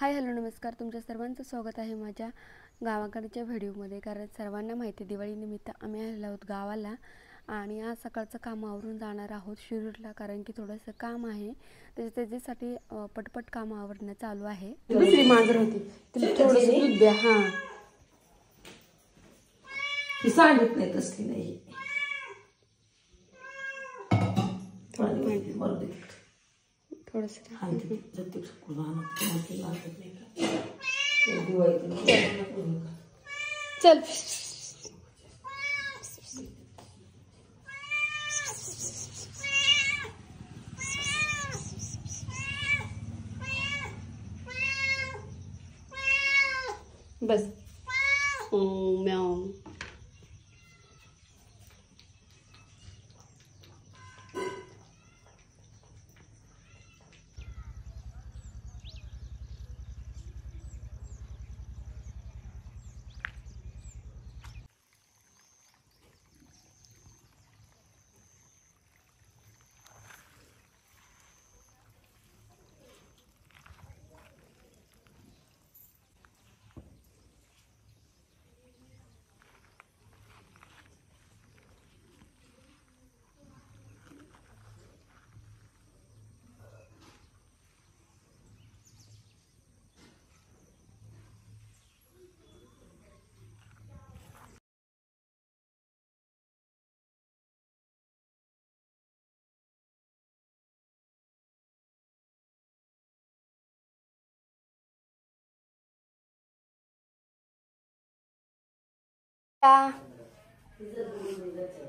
Hi hello नमस्कार, तुमच्या सर्वांचं स्वागत आहे माझ्या गावाकडच्या व्हिडिओमध्ये। कारण सर्वांना माहिती दिवाळीनिमित्त आम्ही आलेलो आहोत गावाला आणि आज सकाळचं काम आवरून जाणार आहोत शिरूरला, कारण की थोडंसं काम आहे त्याच्यासाठी पटपट काम आवरणं चालू आहे। दुसरी मांजर होती तिला थोडंसं दूध द्या। हां ती सांगत नाही तसली नाही थोडंसं चल बस म्याऊ।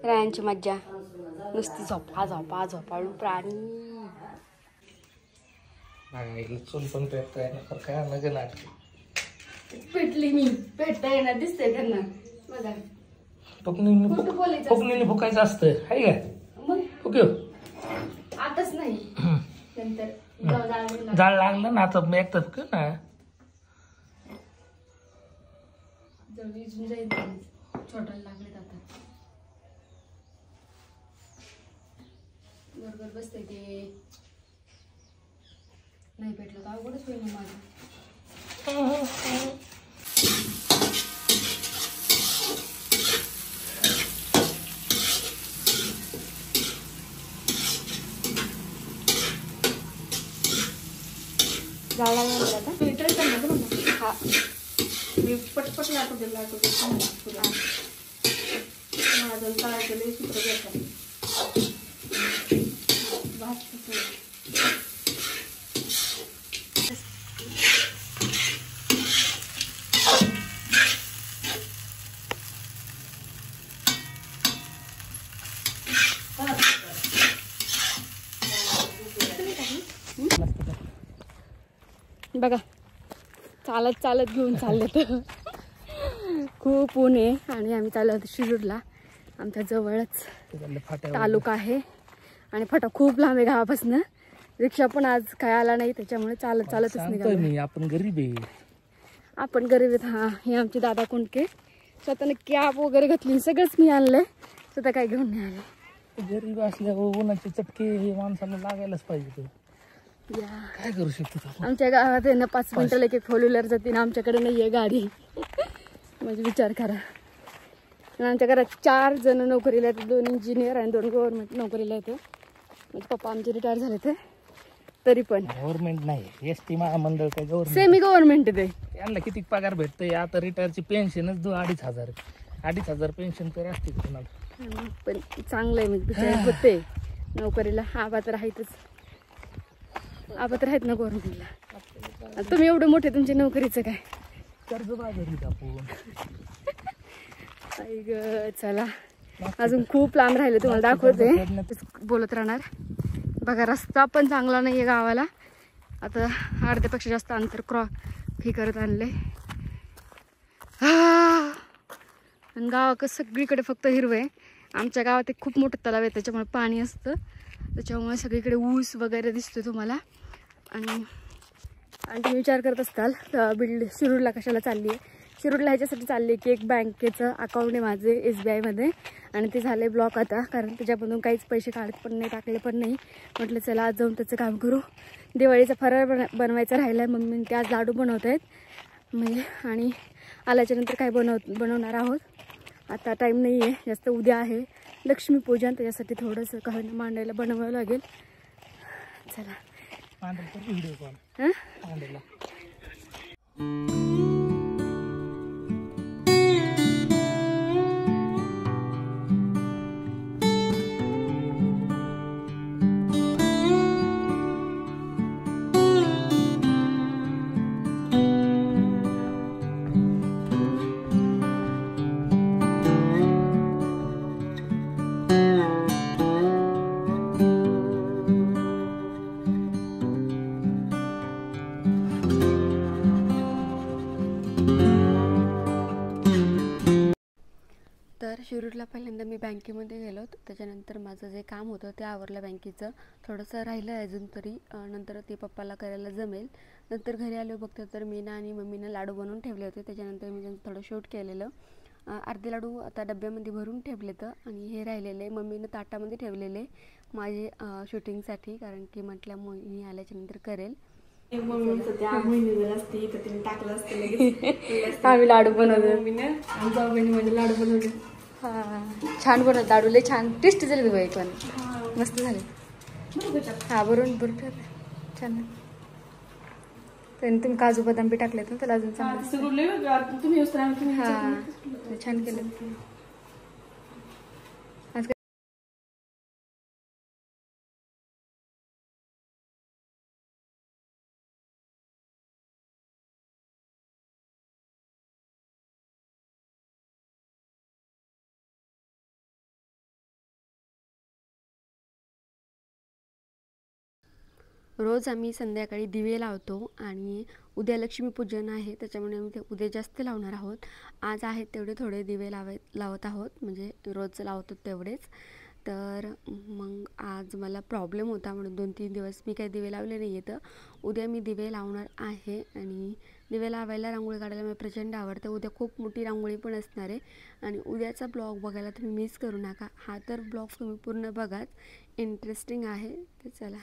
रायांची मज्जा नुसती झोपा झोपा झोपाळू प्राणी। चूल पण पेटतोय काय नग नाटक पेटली मी पेटता येणार दिसतंय त्यांना बघा। फुकणीने फुकायचं असतं हाय का मग ओके आताच नाही नंतर जाळ लागलं ना आता एकदा फुक ना विजून जाईल छोटाला लागले आता बरोबर बसते ते नाही पेटलं तर अवघडच होईल माझं। जाळ लागला आता फिल्टर करणार ना हा मी पटपट लाटू माझं तळायचं लई सूत्र घेतात बघा चालत चालत घेऊन चालले तर खूप ऊन आहे आणि आम्ही चाललो होतो शिरूरला। आमच्या जवळच तालुका आहे आणि फाटा खूप लांब आहे गावापासून। रिक्षा पण आज काय आला नाही त्याच्यामुळे चालत चालतच निघालो। आपण गरीब आहे आपण गरीब आहेत। हा हे आमचे दादा कोंडके स्वतःने कॅब वगैरे घातली सगळंच मी आणलंय स्वतः काय घेऊन नाही आले। गरीब असल्यावर उन्हाचे चटके हे माणसाला लागायलाच पाहिजे काय करू शकतो। आमच्या गावात आहे ना 5 मिनिटाला एक 4 व्हीलर जाते ना आमच्याकडे नाहीये गाडी म्हणजे विचार करा। आमच्या घरात 4 जण नोकरीला आहेत, 2 इंजिनियर आणि 2 गव्हर्नमेंट नोकरीला आहेत। म्हणजे पप्पा आमचे रिटायर झाले ते तरी पण गव्हर्नमेंट नाही एसटी महामंडळ काय गव्हर्नमेंट सेमी गव्हर्नमेंट ते यांना किती पगार भेटतंय आता रिटायरची पेन्शनच 2,500 पेन्शन तर असते कोणाला पण चांगलं आहे म्हणजे होते नोकरीला। आबा तर आहेतच आहेत ना गव्हर्नमेंटला। तुम्ही एवढं मोठे तुमच्या नोकरीचं काय कर्ज बाजारीत आपण चला अजून खूप लांब राहिले तुम्हाला दाखवते बोलत राहणार। बघा रस्ता पण चांगला नाहीये गावाला आता अर्ध्यापेक्षा जास्त अंतर हे करत आणले आणि गावाकडे सगळीकडे फक्त हिरवं आहे। आमच्या गावात एक खूप मोठं तलाव आहे त्याच्यामुळे पाणी असतं त्याच्यामुळे सगळीकडे ऊस वगैरे दिसतोय तुम्हाला। आणि तुम्ही विचार करत असताल शिरूरला कशाला चालली आहे शिरूरला ह्याच्यासाठी चालले की एक बँकेचं अकाउंट आहे माझे SBI मध्ये आणि ते झाले ब्लॉक आता, कारण त्याच्यामधून काहीच पैसे काढत पण नाही, टाकले पण नाही. म्हटलं चला आज जाऊन त्याचं काम करू. दिवाळीचा फराळ बनवायचा राहिला आहे. मम्मी ते आज लाडू बनवत आहेत म्हणजे, आणि आल्याच्यानंतर काय बनवणार आहोत. आता टाईम नाही आहे जास्त, उद्या आहे लक्ष्मीपूजन, त्याच्यासाठी थोडंसं काही मांडायला बनवावं लागेल. चला व्हिडिओ कॉल मांडायला. तर शिरूरला पहिल्यांदा मी बँकेमध्ये गेलो. त्याच्यानंतर माझं जे काम होतं ते आवरलं बँकेचं. थोडंसं राहिलं आहे अजून तरी, नंतर ते पप्पाला करायला जमेल. नंतर घरी आलो बघतो तर मीना आणि मम्मीनं लाडू बनवून ठेवले होते. त्याच्यानंतर मी त्यांचं थोडं शूट केलेलं. अर्धे लाडू आता डब्यामध्ये भरून ठेवलेत आणि हे राहिलेले मम्मीनं ताटामध्ये ठेवलेले माझे शूटिंगसाठी, कारण की म्हटलं मोहिनी आल्याच्यानंतर करेल. आम्ही लाडू बनवले, लाडू बनवले. छान बनवत लाडू, लय छान टेस्टी झाले बाई, पण मस्त झाले. हा बरोबर छान. तुम्ही काजू बदाम बी टाकलेत ना त्याला अजून चांगलं. हा छान केलं. रोज आम्ही संध्याकाळी दिवे लावतो आणि उद्या लक्ष्मीपूजन आहे त्याच्यामुळे आम्ही ते उद्या जास्त लावणार आहोत. आज आहेत तेवढे थोडे दिवे लावत आहोत, म्हणजे रोज लावतो तेवढेच. तर मग आज मला प्रॉब्लेम होता म्हणून 2-3 दिवस मी काही दिवे लावले नाही. तर उद्या मी दिवे लावणार आहे आणि दिवे लावायला रांगोळी काढायला मला प्रचंड आवडतं. उद्या खूप मोठी रांगोळी पण असणार आहे आणि उद्याचा ब्लॉग बघायला तुम्ही मिस करू नका. हा तर ब्लॉग तुम्ही पूर्ण बघाच, इंटरेस्टिंग आहे. तर चला.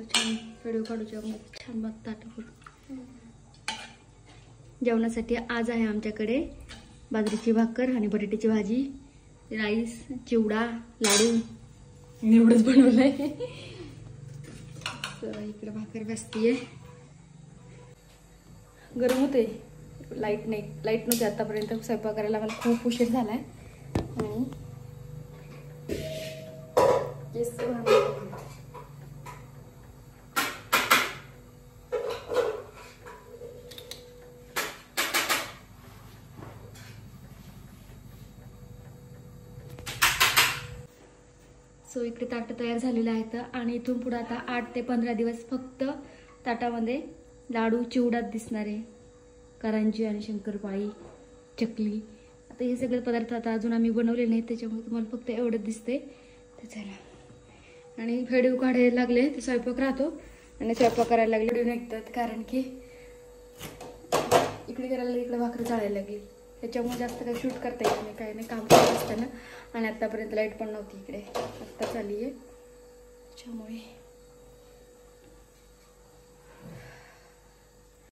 छान व्हिडिओ काढूच्या मग छान बघतात. जेवणासाठी आज आहे आमच्याकडे बाजरीची भाकर आणि बटाट्याची भाजी, राईस, चिवडा, लाडू एवढंच बनवलंय. तर इकडे भाकर बसतीये. गरम होते, लाईट नव्हती आतापर्यंत. स्वयंपाक करायला मला खूप उशीर झालाय. सो इकडे ताटं तयार झालेलं आहेत आणि इथून पुढे आता 8 ते 15 दिवस फक्त ताटामध्ये लाडू चिवडात दिसणार आहे. करंजी आणि शंकरपाळी, चकली, आता हे सगळे पदार्थ आता अजून आम्ही बनवले नाहीत, त्याच्यामुळे तुम्हाला फक्त एवढंच दिसते. तर चला, आणि व्हिडिओ काढायला लागले ते स्वयंपाक राहतो आणि स्वयंपाक करायला लागले व्हिडिओ निघतात, कारण की इकडे करायला इकडे भाकरी चाळायला लागली, त्याच्यामुळे जास्त काही शूट करता येत नाही, काही नाही, काम करत असताना. आणि आतापर्यंत लाईट पण नव्हती इकडे, आत्ता चालली आहे त्याच्यामुळे.